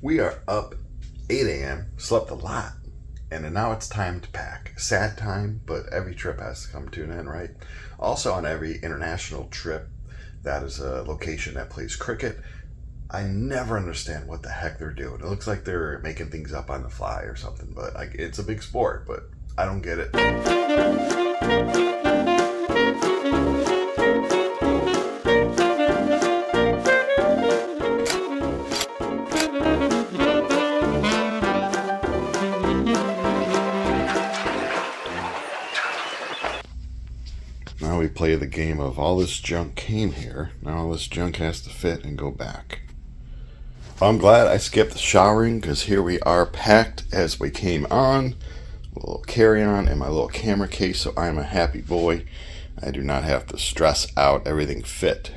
We are up 8 a.m., slept a lot, and then now it's time to pack. Sad time, but every trip has to come to an end, right? Also, on every international trip, that is a location that plays cricket. I never understand what the heck they're doing. It looks like they're making things up on the fly or something, but it's a big sport, but I don't get it. Now we play the game of all this junk came here. Now all this junk has to fit and go back. I'm glad I skipped the showering because here we are packed as we came on. A little carry-on and my little camera case, so I'm a happy boy. I do not have to stress out. Everything fit.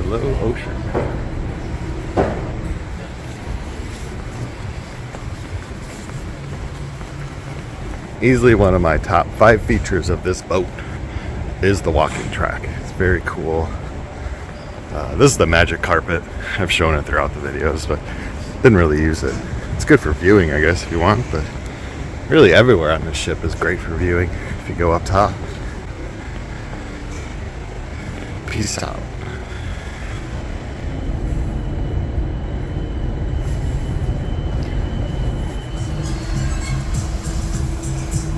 Hello, ocean. Easily one of my top 5 features of this boat is the walking track. It's very cool. This is the magic carpet. I've shown it throughout the videos, but didn't really use it. It's good for viewing, I guess, if you want, but really everywhere on this ship is great for viewing if you go up top. Peace out.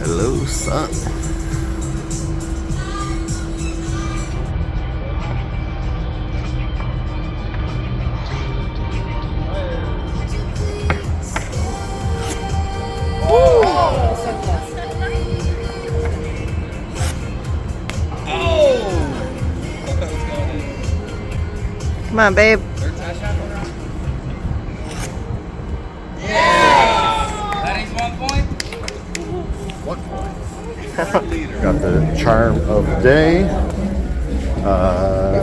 Hello, sun. Come on, babe. That is 1 point. 1 point. Got the charm of the day.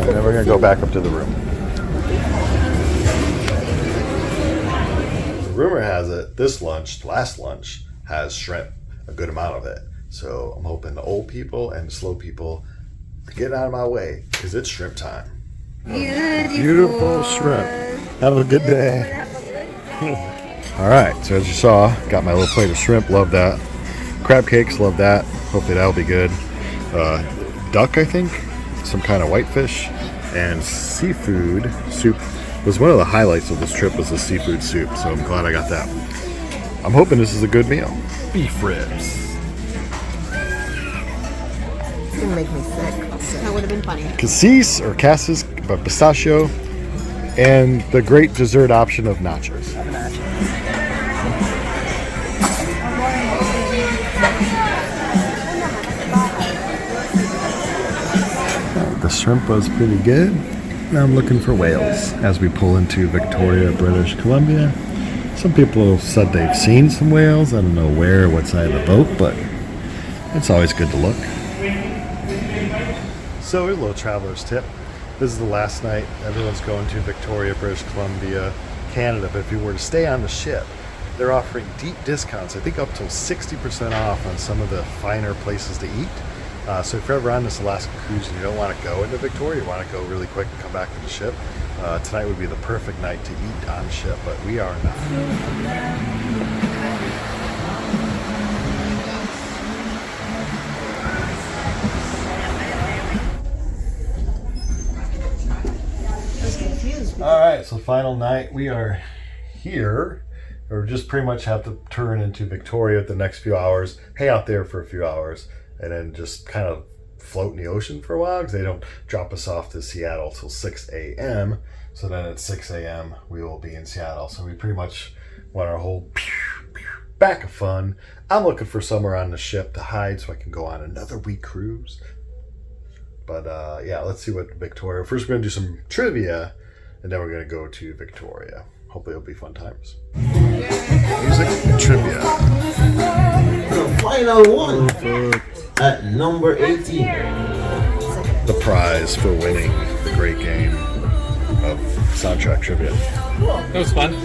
Then we're gonna go back up to the room. The rumor has it this lunch, last lunch, has shrimp, a good amount of it. So I'm hoping the old people and the slow people get out of my way because it's shrimp time. Beautiful shrimp. Have a good day. All right, so as you saw, got my little plate of shrimp. Love that. Crab cakes, love that. Hopefully that'll be good. Duck, I think, some kind of whitefish, and seafood soup was one of the highlights of this trip. Was the seafood soup, so I'm glad I got that. I'm hoping this is a good meal. Beef ribs. It's gonna make me sick. That would have been funny. Cassis or cassis, but pistachio, and the great dessert option of nachos. The shrimp was pretty good. Now I'm looking for whales as we pull into Victoria, British Columbia. Some people said they've seen some whales. I don't know where, what side of the boat, but it's always good to look. So, a little traveler's tip. This is the last night. Everyone's going to Victoria, British Columbia, Canada. But if you were to stay on the ship, they're offering deep discounts. I think up to 60% off on some of the finer places to eat. So if you're ever on this Alaska cruise and you don't want to go into Victoria, you want to go really quick and come back to the ship, tonight would be the perfect night to eat on ship, but we are not. All right, so final night. We are here. Or just pretty much have to turn into Victoria the next few hours, hang out there for a few hours, and then just kind of float in the ocean for a while because they don't drop us off to Seattle till 6 a.m. So then at 6 a.m. we will be in Seattle. So we pretty much want our whole back of fun. I'm looking for somewhere on the ship to hide so I can go on another week cruise. But yeah, let's see what Victoria. First we're going to do some trivia, and then we're going to go to Victoria. Hopefully it'll be fun times. Music trivia. The final one at number 18. The prize for winning the great game of soundtrack trivia. It was fun.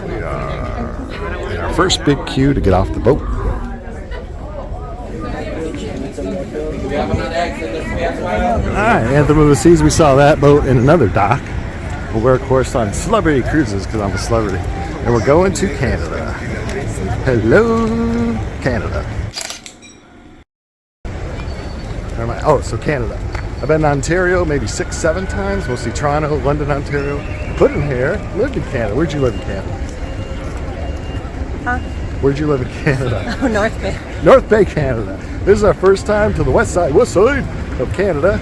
We are in our first big queue to get off the boat. Alright, Anthem of the Seas, we saw that boat in another dock. We're of course on Celebrity Cruises because I'm a celebrity. And we're going to Canada. Hello, Canada. Where am I? Oh, so Canada. I've been in Ontario maybe 6-7 times, mostly Toronto, London, Ontario. Put in here, lived in Canada. Where'd you live in Canada? Huh? Where'd you live in Canada? Oh, North Bay. North Bay, Canada. This is our first time to the west side of Canada.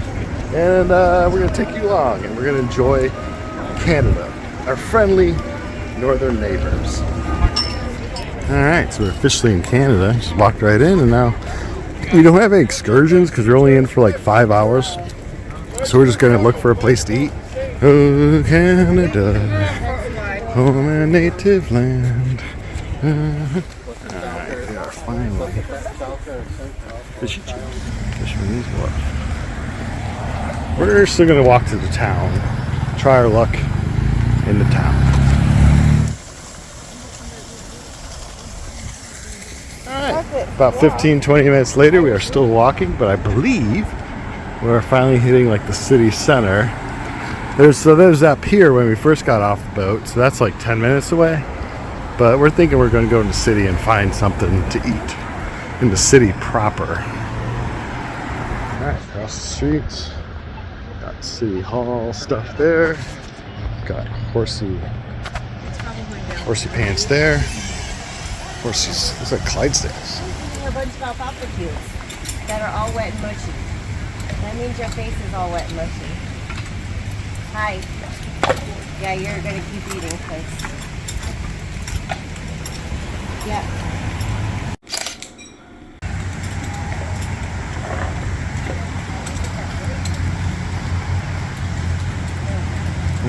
And we're going to take you along and we're going to enjoy Canada, our friendly northern neighbors. Alright, so we're officially in Canada. Just walked right in and now we don't have any excursions because we're only in for like 5 hours. So we're just going to look for a place to eat. Oh, Canada, home and native land. Alright, we are finally Fisherman's Wharf. We're still going to walk to the town, try our luck in the town. Alright, about 15-20 minutes later we are still walking, but I believe we're finally hitting like the city center. There's that pier when we first got off the boat, so that's like 10 minutes away. But we're thinking we're going to go in the city and find something to eat in the city proper. Alright, across the streets. Got City Hall stuff there. Got horsey pants there. Horses, looks like Clydesdales. A bunch of alfalfa cubes that are all wet and mushy. That means your face is all wet and mushy. Hi. Yeah, you're gonna keep eating, because... Yeah.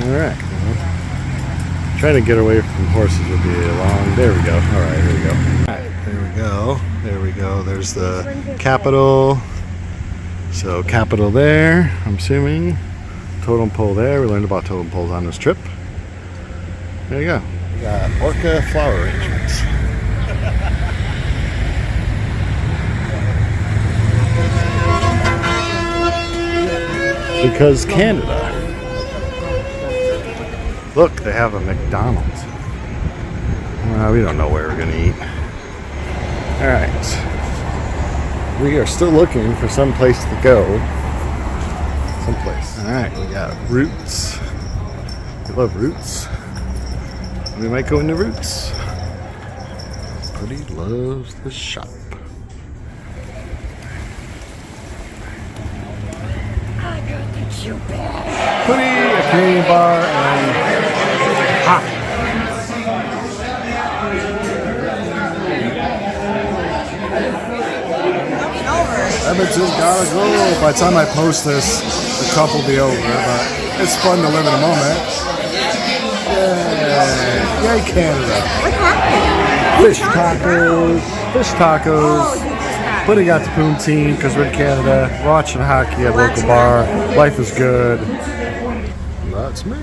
Alright. Trying to get away from horses would be a long... There we go. Alright, here we go. Alright, there we go. There we go. There's the Capitol. So, Capitol there, I'm assuming. Totem pole there. We learned about totem poles on this trip. There you go. We got orca flower arrangements. Because Canada. Look, they have a McDonald's. We don't know where we're gonna eat. Alright. We are still looking for some place to go. Someplace. Alright, we got Roots. We love Roots. We might go into Roots. Putty loves the shop. Putty, a Canadian bar, and hot. Edmonton gotta go. By the time I post this, the cup will be over, but it's fun to live in a moment. Yay! Yay, Canada! What happened? Fish tacos. Fish tacos. Putting out the poutine because we're in Canada. Watching hockey at a local bar. Life is good. That's me.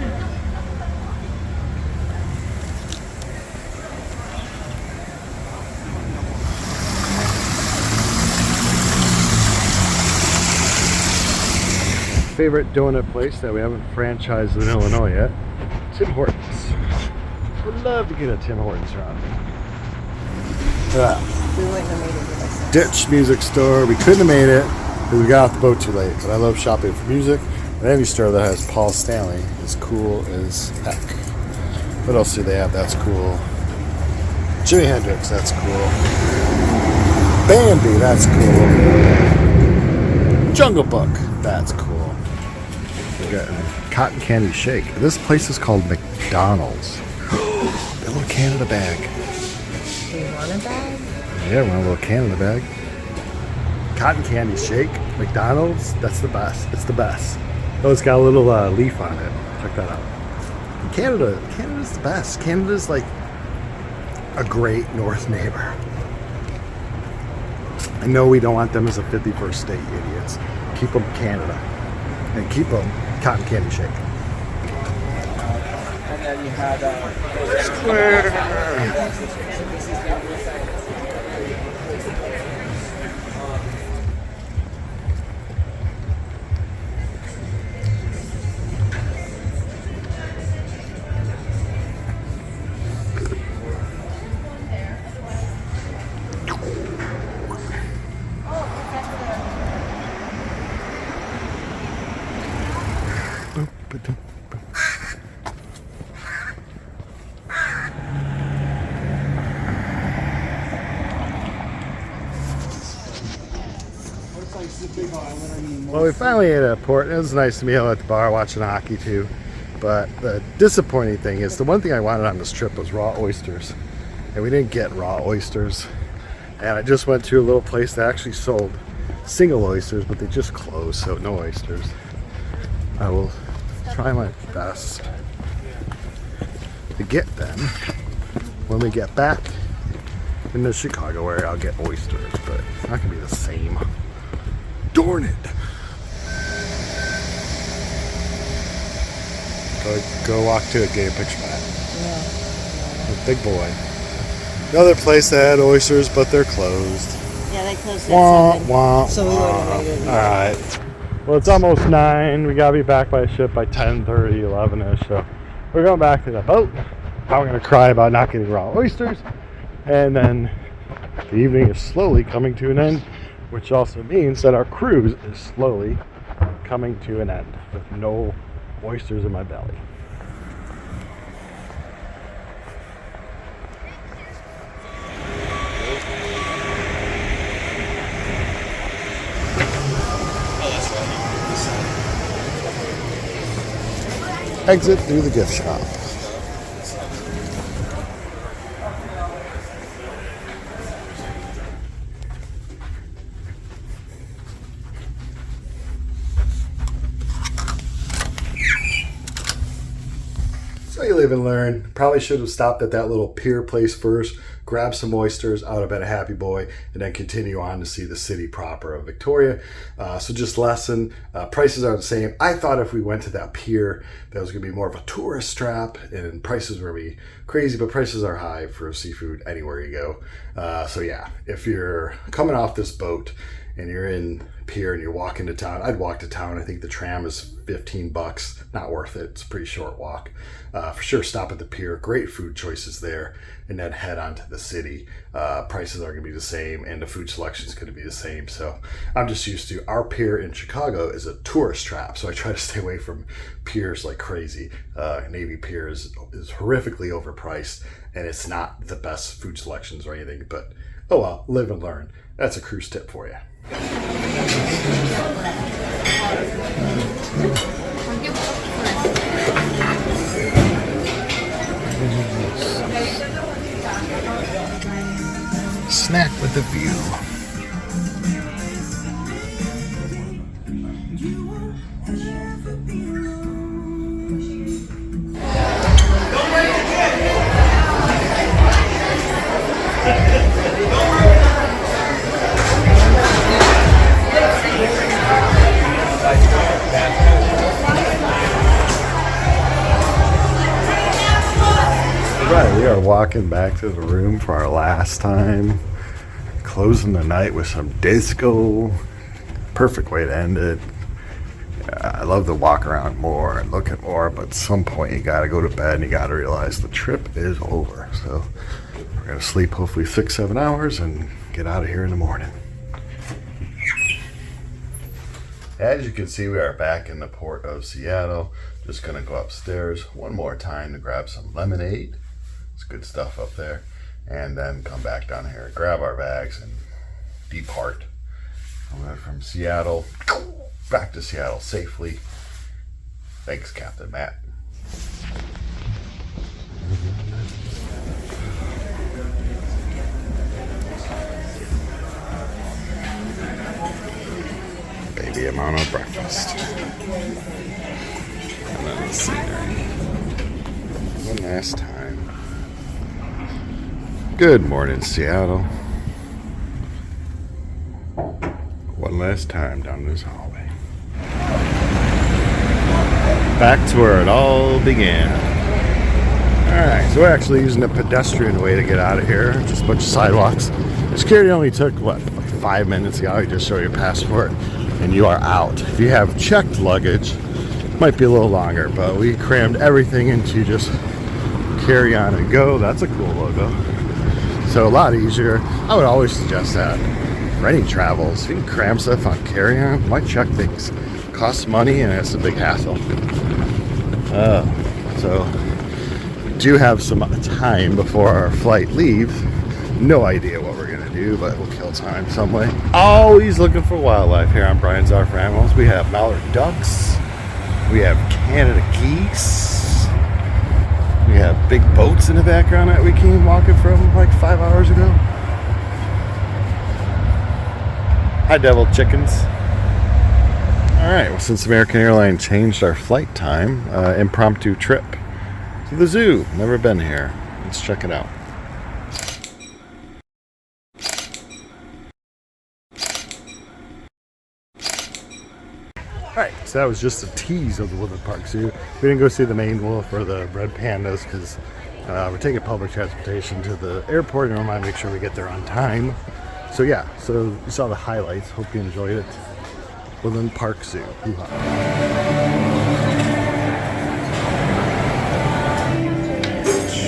Favorite donut place that we haven't franchised in Illinois yet, Tim Hortons. Would love to get a Tim Hortons around here. We wouldn't have made it with us. Ditch music store. We couldn't have made it because we got off the boat too late. But I love shopping for music. And any store that has Paul Stanley is cool as heck. What else do they have? That's cool. Jimi Hendrix. That's cool. Bambi. That's cool. Jungle Book. That's cool. We got a cotton candy shake. This place is called McDonald's. A little Canada bag. Do you want a bag? Yeah, we want a little Canada bag. Cotton candy shake, McDonald's, that's the best. It's the best. Oh, it's got a little leaf on it. Check that out. Canada's the best. Canada's like a great North neighbor. I know we don't want them as a 51st state, idiots. Keep them Canada. And keep them cotton candy shake. And then you had Square. Well, we finally ate at a port. It was a nice meal at the bar watching hockey too. But the disappointing thing is the one thing I wanted on this trip was raw oysters. And we didn't get raw oysters. And I just went to a little place that actually sold single oysters, but they just closed, so no oysters. I will try my best to get them when we get back in the Chicago area. I'll get oysters, but it's not gonna be the same. Darn it! Go walk to it, get a picture of that. Yeah. Big boy. Another place that had oysters, but they're closed. Yeah, they closed Wah, at 7. wah, So we would have Alright. Well, it's almost 9. We gotta be back by the ship by 10:30, 11ish. So we're going back to the boat. I'm gonna cry about not getting raw oysters. And then the evening is slowly coming to an end, which also means that our cruise is slowly coming to an end with no oysters in my belly. Exit through the gift shop. So you live and learn. Probably should have stopped at that little pier place first, grab some oysters. I would have been a happy boy, and then continue on to see the city proper of Victoria. So just lesson, prices are the same. I thought if we went to that pier, that was going to be more of a tourist trap, and prices were going to be crazy, but prices are high for seafood anywhere you go. So yeah, if you're coming off this boat and you're in pier and you walk into town, I'd walk to town. I think the tram is $15. Not worth it. It's a pretty short walk. For sure, stop at the pier. Great food choices there, and then head on to the city. Prices are going to be the same, and the food selection is going to be the same. So I'm just used to our pier in Chicago is a tourist trap, so I try to stay away from piers like crazy. Navy Pier is horrifically overpriced, and it's not the best food selections or anything. But oh well, live and learn. That's a cruise tip for you. Snack with a view. Right, we are walking back to the room for our last time, closing the night with some disco. Perfect way to end it. I love to walk around more and look at more, but at some point you gotta go to bed and you gotta realize the trip is over. So we're gonna sleep hopefully 6-7 hours and get out of here in the morning. As you can see, we are back in the port of Seattle. Just gonna go upstairs one more time to grab some lemonade. It's good stuff up there. And then come back down here, grab our bags, and depart. We went from Seattle back to Seattle safely. Thanks, Captain Matt. Baby, I'm on a breakfast. And then the scenery. One last time. Good morning, Seattle. One last time down this hallway. Back to where it all began. Alright, so we're actually using a pedestrian way to get out of here. Just a bunch of sidewalks. Security only took, what, like 5 minutes ago. You just show your passport and you are out. If you have checked luggage, it might be a little longer, but we crammed everything into just carry on and go. That's a cool logo. So a lot easier. I would always suggest that for any travels. If you can cram stuff on carry on, why check things? Costs money and it's a big hassle. So we do have some time before our flight leaves. No idea what we're gonna do, but we'll kill time some way. Always looking for wildlife here on Brian's Art for Animals. We have mallard ducks. We have Canada geese. We have big boats in the background that we came walking from like 5 hours ago. Hi, devil chickens. All right, well, since American Airlines changed our flight time, impromptu trip to the zoo. Never been here. Let's check it out. All right, so that was just a tease of the Woodland Park Zoo. We didn't go see the Maine wolf or the red pandas because we're taking public transportation to the airport and we want to make sure we get there on time. So yeah, so you saw the highlights. Hope you enjoyed it. Woodland Park Zoo. Hoo-ha.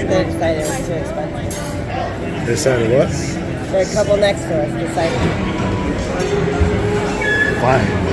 They decided it was too expensive. They decided what? The couple next to us decided. Finally.